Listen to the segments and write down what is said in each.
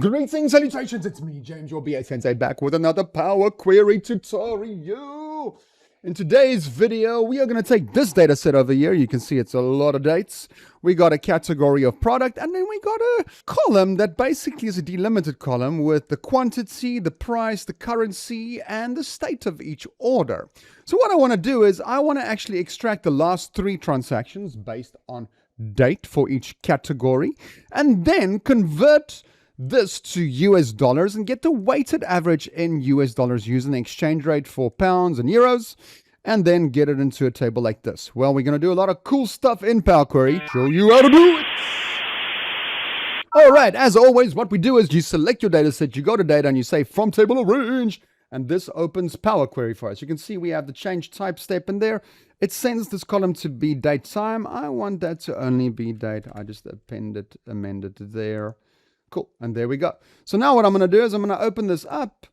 Greetings, salutations, it's me, James, your BA Sensei, back with another Power Query tutorial. In today's video, we are going to take this data set over here. You can see it's a lot of dates. We got a category of product, and then we got a column that basically is a delimited column with the quantity, the price, the currency, and the state of each order. So what I want to do is I want to actually extract the last 3 transactions based on date for each category, and then convert this to US dollars and get the weighted average in US dollars using the exchange rate for pounds and euros, and then get it into a table like this. Well, we're going to do a lot of cool stuff in Power Query. Show you how to do it. All right, as always, what we do is you select your data set, you go to data, and you say from table arrange, and this opens Power Query for us. You can see we have the change type step in there. It sends this column to be date time. I want that to only be date. I just amended there. Cool, and there we go. So now what I'm going to do is I'm going to open this up.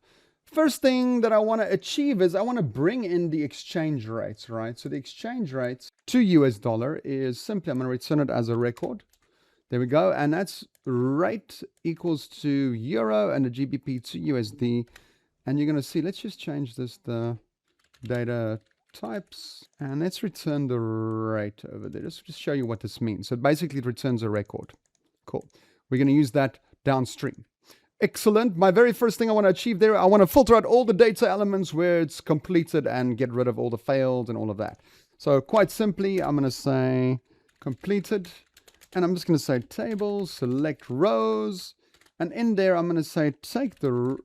First thing that I want to achieve is I want to bring in the exchange rates, right? So the exchange rates to US dollar is simply, I'm going to return it as a record. There we go, and that's rate equals to euro and the GBP to USD. And you're going to see, let's just change this, the data types, and let's return the rate over there. Just show you what this means. So basically it returns a record. Cool. We're going to use that downstream. Excellent. My very first thing I want to achieve there, I want to filter out all the data elements where it's completed and get rid of all the failed and all of that. So quite simply, I'm going to say completed, and I'm just going to say table, select rows, and in there I'm going to say take the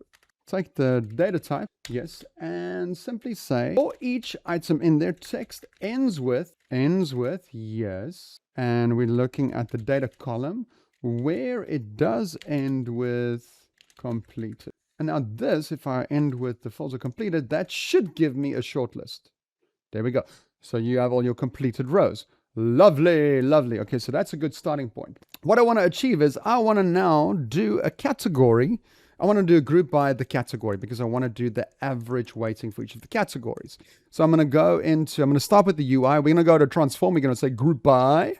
data type, yes, and simply say for each item in there, text ends with, yes, and we're looking at the data column where it does end with completed. And now this, if I end with the filter completed, that should give me a short list. There we go. So you have all your completed rows. Lovely, lovely. Okay, so that's a good starting point. What I want to achieve is I want to now do a category. I want to do a group by the category because I want to do the average weighting for each of the categories. So I'm going to start with the UI. We're going to go to transform. We're going to say group by.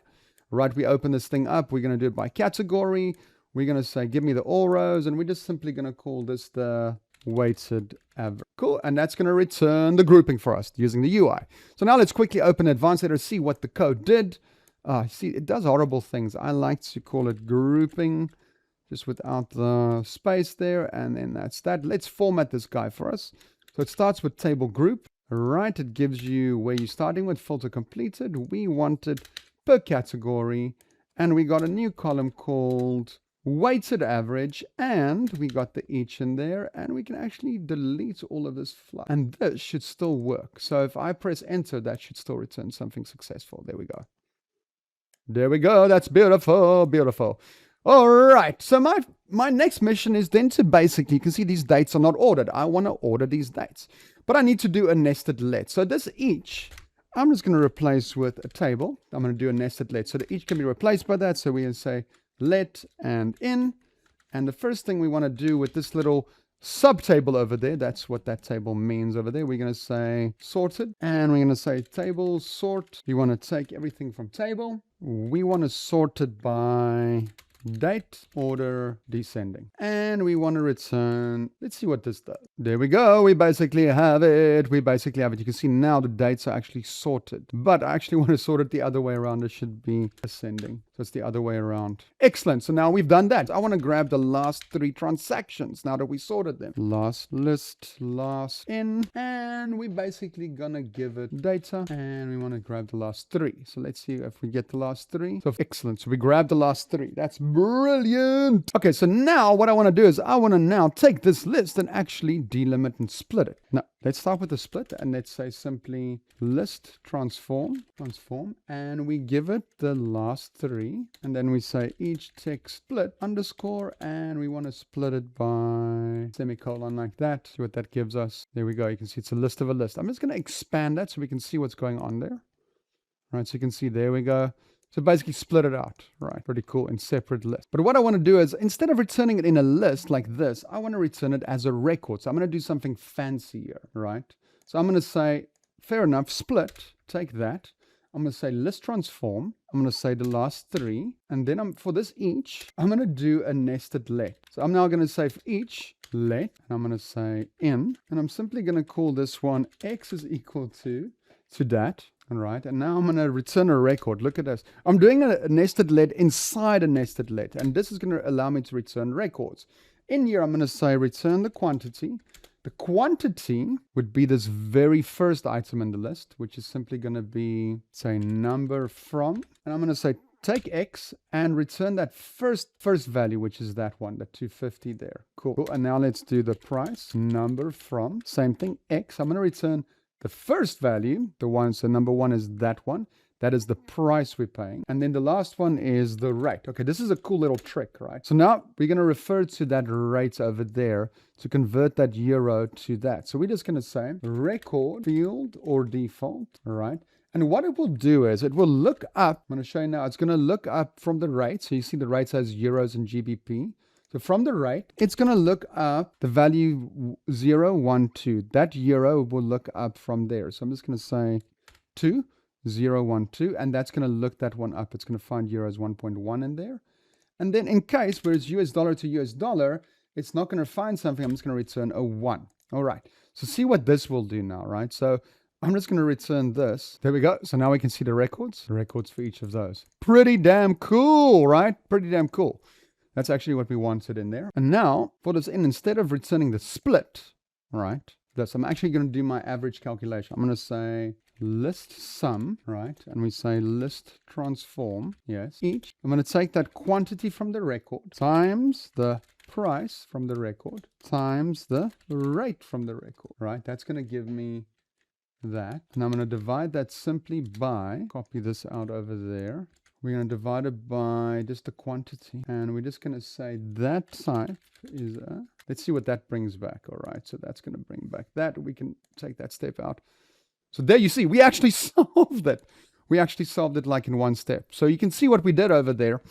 Right, we open this thing up. We're going to do it by category. We're going to say, give me the all rows. And we're just simply going to call this the weighted average. Cool. And that's going to return the grouping for us using the UI. So now let's quickly open Advanced Editor, see what the code did. See, it does horrible things. I like to call it grouping, just without the space there. And then that's that. Let's format this guy for us. So it starts with Table.Group. Right, it gives you where you're starting with, filter completed. We wanted per category, and we got a new column called weighted average, and we got the each in there, and we can actually delete all of this fluff, and this should still work. So if I press enter, that should still return something successful. There we go. There we go. That's beautiful, beautiful. All right, so my next mission is then to basically, you can see these dates are not ordered. I want to order these dates, but I need to do a nested let. So this each, I'm just going to replace with a table. I'm going to do a nested let. So that each can be replaced by that. So we can say let and in. And the first thing we want to do with this little subtable over there, that's what that table means over there. We're going to say sorted. And we're going to say table sort. We want to take everything from table. We want to sort it by date, order, descending. And we want to return, let's see what this does. There we go. We basically have it. You can see now the dates are actually sorted, but I actually want to sort it the other way around. It should be ascending. So it's the other way around. Excellent. So now we've done that. I want to grab the last 3 transactions now that we sorted them. Last list, last in, and we're basically gonna give it data, and we want to grab the last 3. So let's see if we get the last 3. So excellent. So we grab the last 3. That's brilliant. Okay, so now what I want to do is I want to now take this list and actually delimit and split it. Now, let's start with the split, and let's say simply list transform, and we give it the last 3, and then we say each text split underscore, and we want to split it by semicolon like that. See what that gives us. There we go. You can see it's a list of a list. I'm just going to expand that so we can see what's going on there. All right, so you can see, there we go. So basically split it out, right? Pretty cool, in separate lists. But what I want to do is, instead of returning it in a list like this, I want to return it as a record. So I'm going to do something fancier, right? So I'm going to say, fair enough, split, take that. I'm going to say list transform. I'm going to say the last three. And then for this each, I'm going to do a nested let. So I'm now going to say for each let, and I'm going to say in, and I'm simply going to call this one x is equal to that. All right, and now I'm going to return a record. Look at this. I'm doing a nested let inside a nested let, and this is going to allow me to return records. In here, I'm going to say return the quantity. The quantity would be this very first item in the list, which is simply going to be, say, number from. And I'm going to say take X and return that first value, which is that one, the 250 there. Cool. And now let's do the price, number from. Same thing, X. I'm going to return the first value, the one, so number one is that one. That is the price we're paying. And then the last one is the rate. Okay, this is a cool little trick, right? So now we're going to refer to that rate over there to convert that euro to that. So we're just going to say record field or default, all right? And what it will do is it will look up. I'm going to show you now. It's going to look up from the rate. So you see the rate says euros and GBP. So from the rate, it's going to look up the value 0, 1, 2. That euro will look up from there. So I'm just going to say 2. 0, 1, 2, and that's going to look that one up. It's going to find euros 1.1 in there. And then in case where it's US dollar to US dollar, it's not going to find something. I'm just going to return a 1. All right. So see what this will do now, right? So I'm just going to return this. There we go. So now we can see the records for each of those. Pretty damn cool, right? Pretty damn cool. That's actually what we wanted in there. And now for this in, instead of returning the split, right? This, I'm actually going to do my average calculation. I'm going to say list sum, right? And we say list transform, yes. Each, I'm going to take that quantity from the record times the price from the record times the rate from the record, right? That's going to give me that. And I'm going to divide that simply by, copy this out over there. We're going to divide it by just the quantity. And we're just going to say that type is a, let's see what that brings back. All right. So that's going to bring back that. We can take that step out. So there you see, we actually solved it. We actually solved it like in one step. So you can see what we did over there.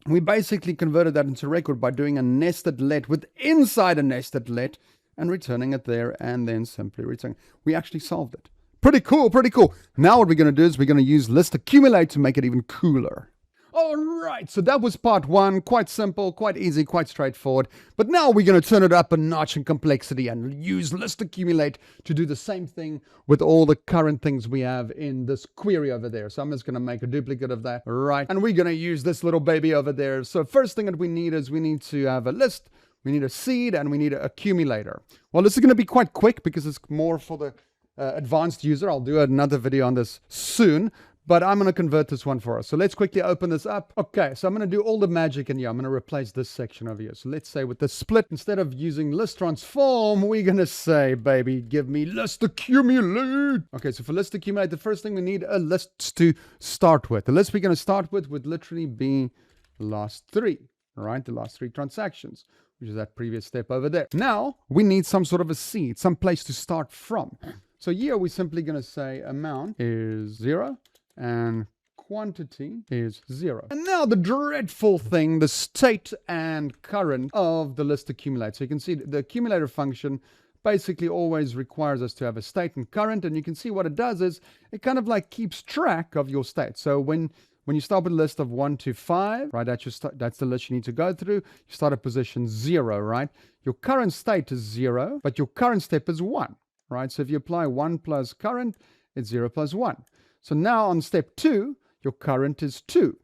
We basically converted that into record by doing a nested let with inside a nested let and returning it there and then simply returning. We actually solved it. Pretty cool, pretty cool. Now what we're going to do is we're going to use List.Accumulate to make it even cooler. All right, so that was part one. Quite simple, quite easy, quite straightforward. But now we're going to turn it up a notch in complexity and use List.Accumulate to do the same thing with all the current things we have in this query over there. So I'm just going to make a duplicate of that, right? And we're going to use this little baby over there. So first thing that we need is we need to have a list, we need a seed, and we need an accumulator. Well, this is going to be quite quick because it's more for the advanced user. I'll do another video on this soon, but I'm going to convert this one for us. So let's quickly open this up. Okay, so I'm going to do all the magic in here. I'm going to replace this section over here. So let's say with the split, instead of using list transform, we're going to say, baby, give me List.Accumulate. Okay, so for List.Accumulate, the first thing we need a list to start with. The list we're going to start with would literally be last three, right? The last three transactions, which is that previous step over there. Now we need some sort of a seed, some place to start from. So here we're simply going to say amount is 0 and quantity is 0. And now the dreadful thing, the state and current of the List.Accumulate. So you can see the accumulator function basically always requires us to have a state and current. And you can see what it does is it kind of like keeps track of your state. So when you start with a list of 1 to 5, right, that's the list you need to go through. You start at position 0, right? Your current state is 0, but your current step is 1. Right, so if you apply 1 plus current, it's 0 plus 1. So now on step 2, your current is 2.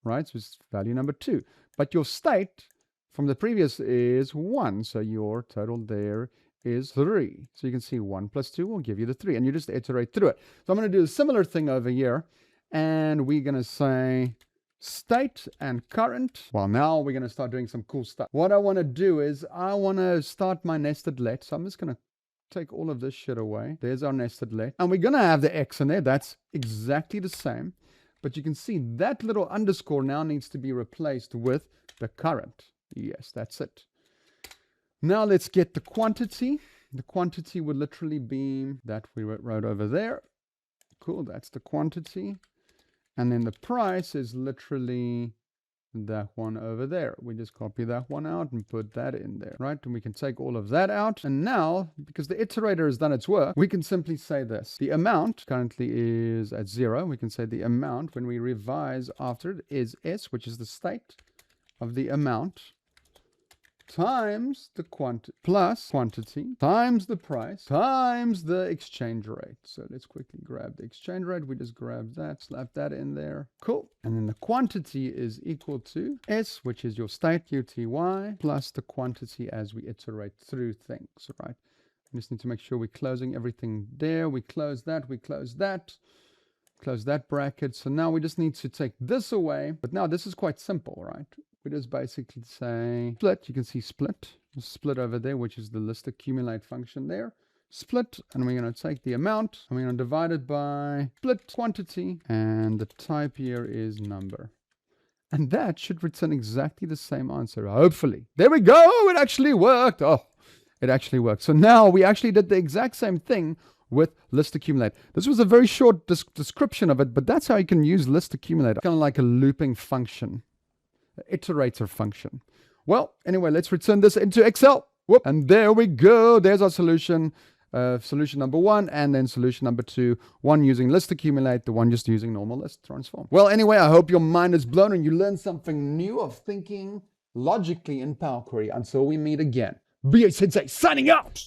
Right, so it's value number 2. But your state from the previous is 1. So your total there is 3. So you can see 1 plus 2 will give you the 3. And you just iterate through it. So I'm going to do a similar thing over here. And we're going to say state and current. Well, now we're going to start doing some cool stuff. What I want to do is I want to start my nested let. So I'm just going to take all of this shit away. There's our nested let. And we're going to have the X in there. That's exactly the same. But you can see that little underscore now needs to be replaced with the current. Yes, that's it. Now let's get the quantity. The quantity would literally be that we wrote over there. Cool, that's the quantity. And then the price is literally that one over there. We just copy that one out and put that in there, right? And we can take all of that out. And now, because the iterator has done its work, we can simply say this. The amount currently is at 0. We can say the amount when we revise after it is S, which is the state of the amount, times the quantity times the price times the exchange rate. So let's quickly grab the exchange rate. We just grab that, slap that in there. Cool. And then the quantity is equal to S, which is your state, UTY, plus the quantity as we iterate through things, right? We just need to make sure we're closing everything there. We close that, we close that. Close that bracket. So now we just need to take this away. But now this is quite simple, right? We just basically say split. You can see split. Split over there, which is the List.Accumulate function there. Split. And we're going to take the amount. And we're going to divide it by split quantity. And the type here is number. And that should return exactly the same answer, hopefully. There we go. It actually worked. Oh, it actually worked. So now we actually did the exact same thing with List.Accumulate. This was a very short description of it, but that's how you can use List.Accumulate, kind of like a looping function, an iterator function. Well, anyway, let's return this into Excel. Whoop. And there we go. There's our solution. Solution number 1, and then solution number 2. One using List.Accumulate, the one just using normal list transform. Well, anyway, I hope your mind is blown and you learned something new of thinking logically in Power Query. Until we meet again. BA Sensei signing out.